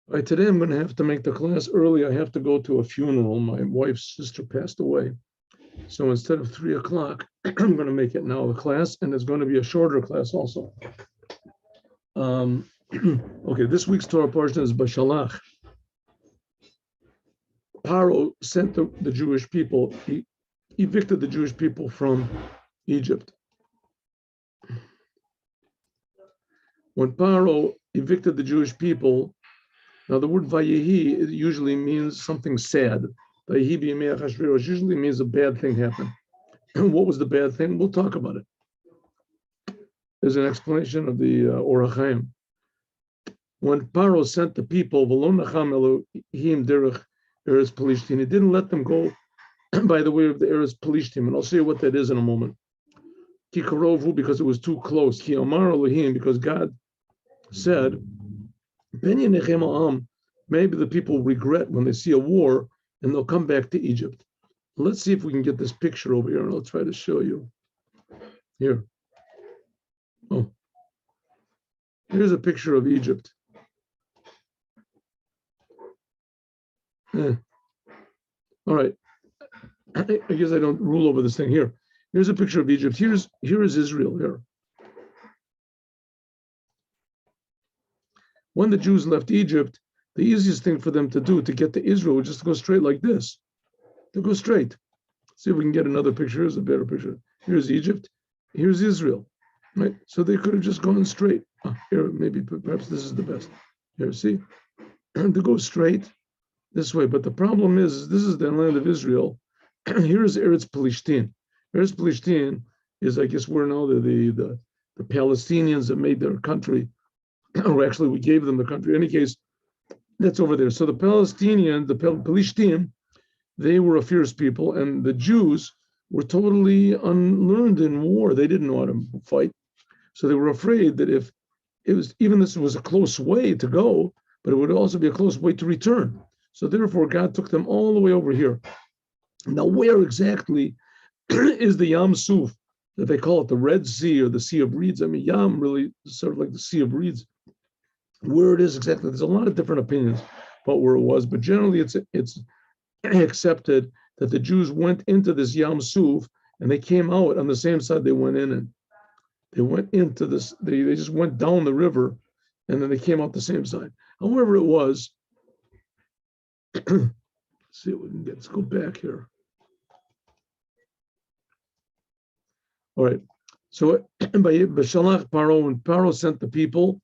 All right, today I'm going to have to make the class early. I have to go to a funeral. My wife's sister passed away. So instead of 3 o'clock, I'm going to make it now the class, and it's going to be a shorter class also. Okay, this week's Torah portion is Bashalach. Pharaoh sent the Jewish people, he evicted the Jewish people from Egypt. When Pharaoh evicted the Jewish people, now the word Vayehi, it usually means something sad. Vayehi b'yemei Achashverosh usually means a bad thing happened. What was the bad thing? We'll talk about it. There's an explanation of the Orach Chaim. When Pharaoh sent the people, V'lo nacham Elohim derech Eretz Pelishtim, he didn't let them go by the way of the Eretz Pelishtim, and I'll say what that is in a moment. Ki karovu, because it was too close. Ki amar Elohim, because God said, maybe the people regret when they see a war and they'll come back to Egypt. Let's see if we can get this picture over here and I'll try to show you. Here. Oh. Here's a picture of Egypt. All right. I guess I don't rule over this thing here. Here's a picture of Egypt. Here is Israel here. When the Jews left Egypt, the easiest thing for them to do to get to Israel was just to go straight like this. To go straight. See if we can get another picture. Here's a better picture. Here's Egypt. Here's Israel. Right? So they could have just gone straight. Here, maybe, perhaps this is the best. Here, see? To go straight this way. But the problem is, this is the land of Israel. Here is Eretz Pelishtim. Eretz Pelishtim is, I guess, where now the Palestinians that made their country. Or actually, we gave them the country. In any case, that's over there. So the Palestinians, the Pelishtim, they were a fierce people, and the Jews were totally unlearned in war. They didn't know how to fight. So they were afraid that if it was, even this was a close way to go, but it would also be a close way to return. So therefore, God took them all the way over here. Now, where exactly is the Yam Suf, that they call it the Red Sea or the Sea of Reeds? I mean, Yam really is sort of like the Sea of Reeds. Where it is exactly, there's a lot of different opinions about where it was, but generally it's accepted that the Jews went into this Yam Suf and they came out on the same side they went in, and they went into this, they just went down the river and then they came out the same side. However it was, let's see what we can get, let's go back here. All right, so by Bashalach Pharaoh, when Pharaoh sent the people,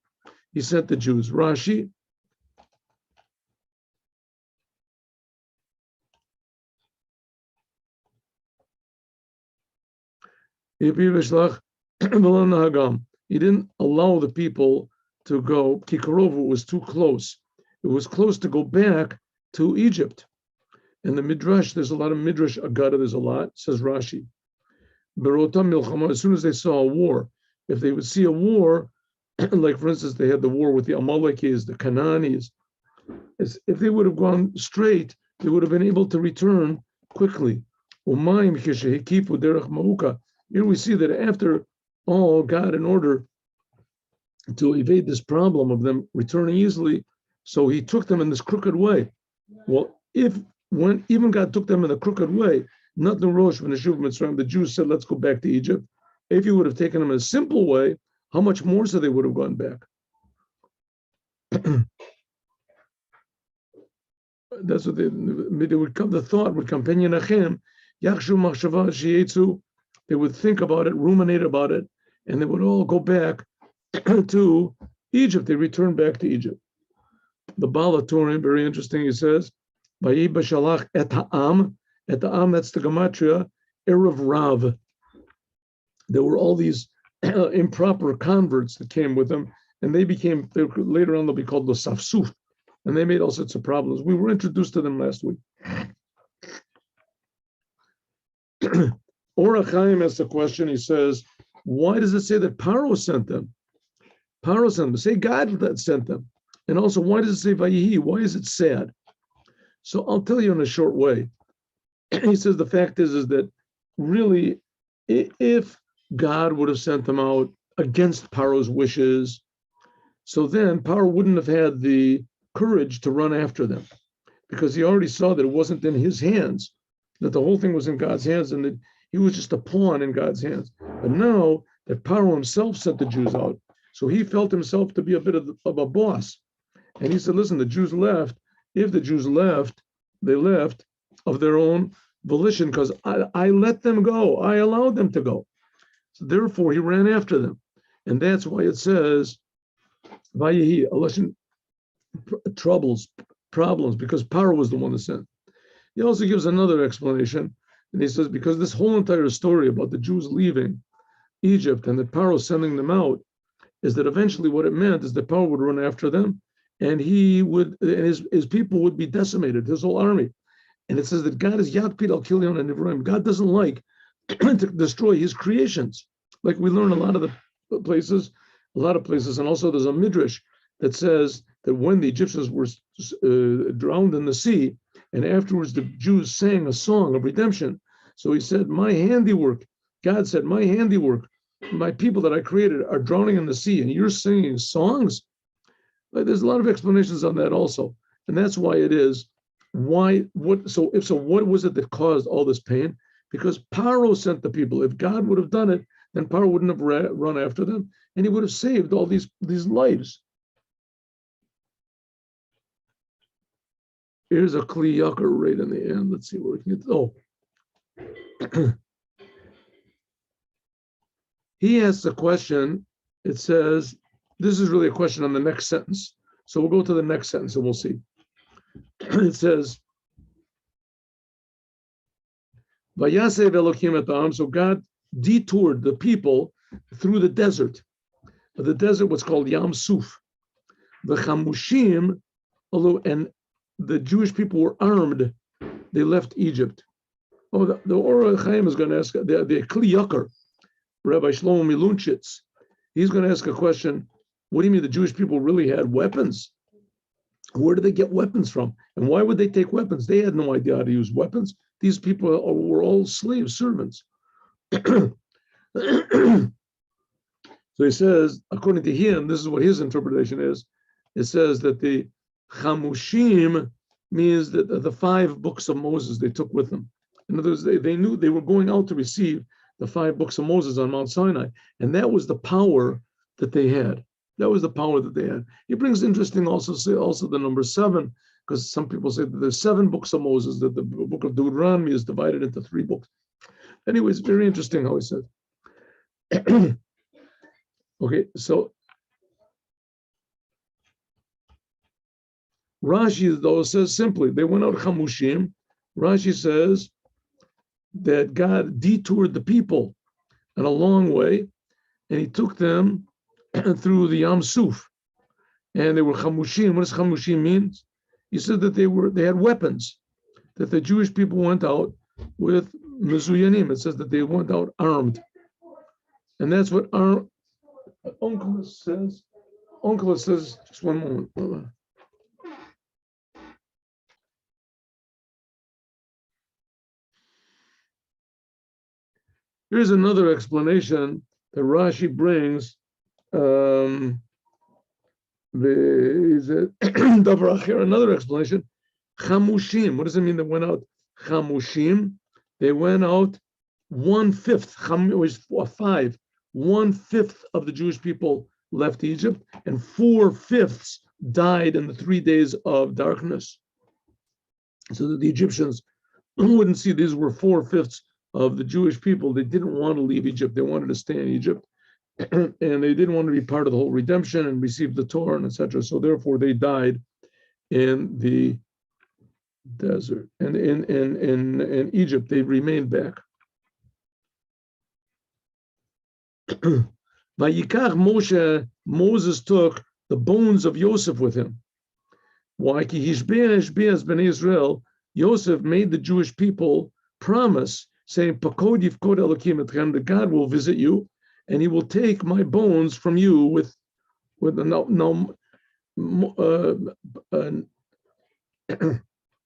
he sent the Jews. Rashi. He didn't allow the people to go. Kikarovu was too close. It was close to go back to Egypt. And the Midrash, there's a lot of Midrash Agada, there's a lot, says Rashi. As soon as they saw a war, if they would see a war, like for instance, they had the war with the Amalekis, the Canaanites. If they would have gone straight, they would have been able to return quickly. Here we see that after all, God, in order to evade this problem of them returning easily, so he took them in this crooked way. Well, when even God took them in the crooked way, not the Rosh when the Jews said, let's go back to Egypt. If he would have taken them in a simple way, how much more so they would have gone back? That's what they would come. The thought would come. They would think about it, ruminate about it, and they would all go back to Egypt. They returned back to Egypt. The BalHaTurim, very interesting. He says, "Vayi b'shalach et ha'am." Et ha'am, that's the gematria erev rav. There were all these improper converts that came with them, and later on they'll be called the Safsuf, and they made all sorts of problems. We were introduced to them last week. Orach Chaim asks the question, he says, why does it say that Pharaoh sent them? Pharaoh sent them. Say God that sent them. And also, why does it say Vayehi? Why is it sad? So I'll tell you in a short way. He says the fact is that really, if God would have sent them out against Pharaoh's wishes, so then Pharaoh wouldn't have had the courage to run after them, because he already saw that it wasn't in his hands, that the whole thing was in God's hands, and that he was just a pawn in God's hands. But now that Pharaoh himself sent the Jews out, so he felt himself to be a bit of a boss. And he said, listen, the Jews left. If the Jews left, they left of their own volition, because I let them go. I allowed them to go. So therefore, he ran after them. And that's why it says, Vayehi, troubles, problems, because Pharaoh was the one that sent. He also gives another explanation, and he says, because this whole entire story about the Jews leaving Egypt and that Pharaoh sending them out, is that eventually what it meant is that Pharaoh would run after them, and his people would be decimated, his whole army. And it says that God is Yakpid al Kilyon and Nivraim. God doesn't like to destroy his creations. Like we learn a lot of places, and also there's a midrash that says that when the Egyptians were drowned in the sea, and afterwards the Jews sang a song of redemption. So he said, my handiwork, God said, my handiwork, my people that I created are drowning in the sea, and you're singing songs? Like, there's a lot of explanations on that also. And that's why it is, what was it that caused all this pain? Because Pharaoh sent the people. If God would have done it, then Pharaoh wouldn't have run after them, and he would have saved all these lives. Here's a Kli Yakar right in the end. Let's see where we can get. Oh. He asks a question. It says, this is really a question on the next sentence. So we'll go to the next sentence and we'll see. It says, Vayasev Elokim et ha'am, so God detoured the people through the desert. What's called Yam Suf. The Chamushim, and the Jewish people were armed, they left Egypt. Oh, the Or Chaim is going to ask, the Kli Yakar, Rabbi Shlomo Milunchitz, he's going to ask a question. What do you mean the Jewish people really had weapons? Where did they get weapons from? And why would they take weapons? They had no idea how to use weapons. These people were all slaves, servants. So he says, according to him, this is what his interpretation is. It says that the Chamushim means that the 5 books of Moses they took with them. In other words, they knew they were going out to receive the 5 books of Moses on Mount Sinai. And that was the power that they had. He brings interesting also the number 7, because some people say that there's 7 books of Moses, that the book of Deuteronomy is divided into 3 books. Anyways, very interesting how he said. Okay, so Rashi, though, says simply, they went out Chamushim. Rashi says that God detoured the people in a long way, and he took them through the Yam Suf, and they were Chamushim. What does Chamushim mean? He said that they had weapons, that the Jewish people went out with Mezuyanim. It says that they went out armed. And that's what our uncle says. Uncle says, just one moment. Here's another explanation that Rashi brings. Another explanation. Chamushim. What does it mean? They went out Chamushim. They went out 1/5. It was 5. 1/5 of the Jewish people left Egypt, and 4/5 died in the 3 days of darkness. So that the Egyptians wouldn't see these were 4/5 of the Jewish people. They didn't want to leave Egypt. They wanted to stay in Egypt. And they didn't want to be part of the whole redemption and receive the Torah and etc. So therefore they died in the desert. And in Egypt, they remained back. Vayikach Moshe, Moses took the bones of Yosef with him. Why? Ki Hishbeas ben Israel, Yosef made the Jewish people promise, saying, Pakod yifkod Elokim etchem, that God will visit you, and he will take my bones from you with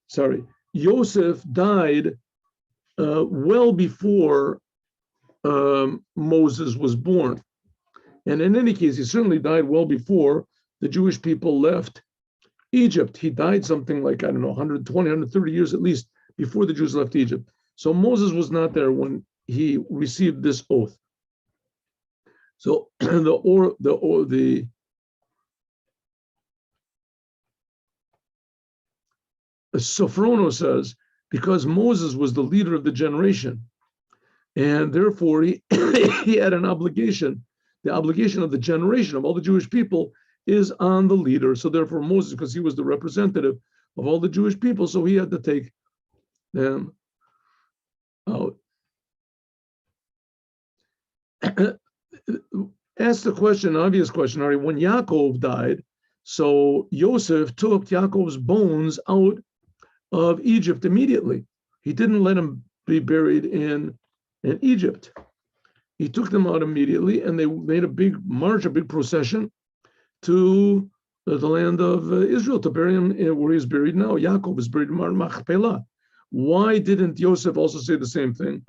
sorry. Yosef died well before Moses was born. And in any case, he certainly died well before the Jewish people left Egypt, he died something like, I don't know, 120, 130 years at least before the Jews left Egypt. So Moses was not there when he received this oath. So the Sforno says, because Moses was the leader of the generation, and therefore he, he had an obligation. The obligation of the generation of all the Jewish people is on the leader. So therefore Moses, because he was the representative of all the Jewish people, so he had to take them out. Ask the question, obvious question, Ari, when Yaakov died, so Yosef took Yaakov's bones out of Egypt immediately. He didn't let him be buried in Egypt. He took them out immediately, and they made a big march, a big procession to the land of Israel to bury him where he's buried now. Yaakov is buried in Mar Machpelah. Why didn't Yosef also say the same thing?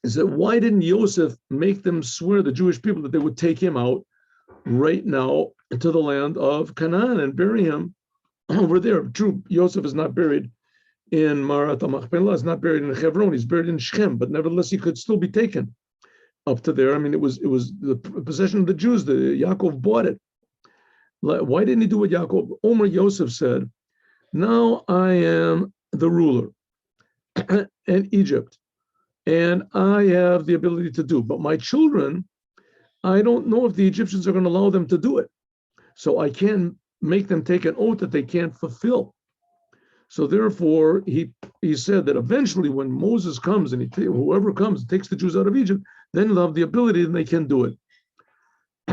Is that why didn't Yosef make them swear, the Jewish people, that they would take him out right now to the land of Canaan and bury him over there? True, Yosef is not buried in Marat Machpelah, is not buried in Hebron, he's buried in Shechem, but nevertheless he could still be taken up to there. I mean, it was the possession of the Jews. The Yaakov bought it. Why didn't he do what Yaakov? Omer Yosef said, now I am the ruler in Egypt, and I have the ability to do, but my children, I don't know if the Egyptians are going to allow them to do it. So I can't make them take an oath that they can't fulfill. So therefore, he said that eventually when Moses comes and whoever comes takes the Jews out of Egypt, then they'll have the ability and they can do it.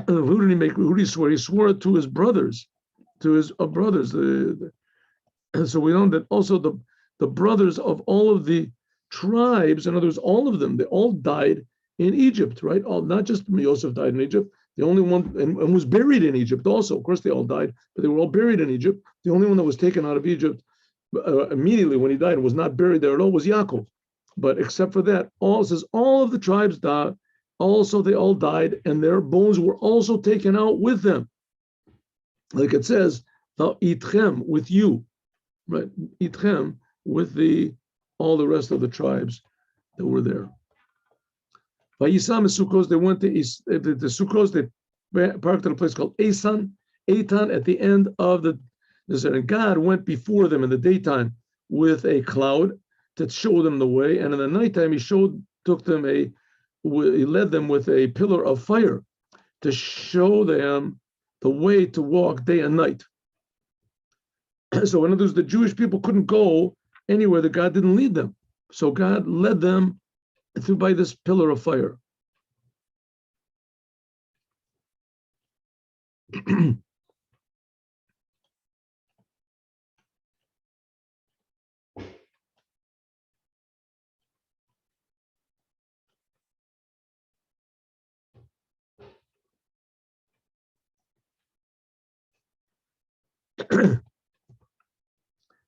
Who did he swear? He swore it to his brothers, and so we know that also the brothers of all of the tribes, in other words, all of them, they all died in Egypt, right? Not just Yosef died in Egypt, the only one, and was buried in Egypt also. Of course, they all died, but they were all buried in Egypt. The only one that was taken out of Egypt immediately when he died and was not buried there at all was Yaakov. But except for that, all of the tribes died. Also, they all died, and their bones were also taken out with them. Like it says, itchem, with you, right? Itchem, with all the rest of the tribes that were there. Vayisam Sukkos, they went to the Sukkos, they parked at a place called Eitan at the end of the desert. And God went before them in the daytime with a cloud to show them the way, and in the nighttime he led them with a pillar of fire to show them the way to walk day and night. So in other words, the Jewish people couldn't go anywhere that God didn't lead them. So God led them through by this pillar of fire.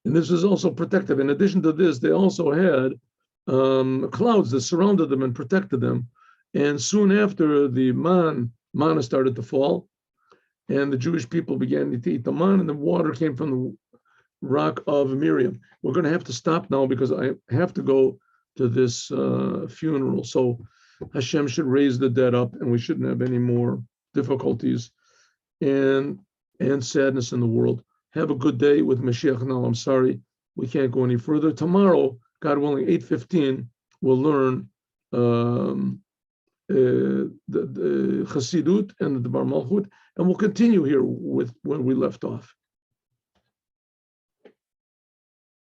And this was also protective. In addition to this, they also had clouds that surrounded them and protected them. And soon after, the manna started to fall, and the Jewish people began to eat the manna, and the water came from the rock of Miriam. We're going to have to stop now because I have to go to this funeral. So Hashem should raise the dead up, and we shouldn't have any more difficulties and sadness in the world. Have a good day with Mashiach now. I'm sorry we can't go any further. Tomorrow, God willing, 8:15, we'll learn the Chassidut and the Bar Malchut, and we'll continue here with where we left off.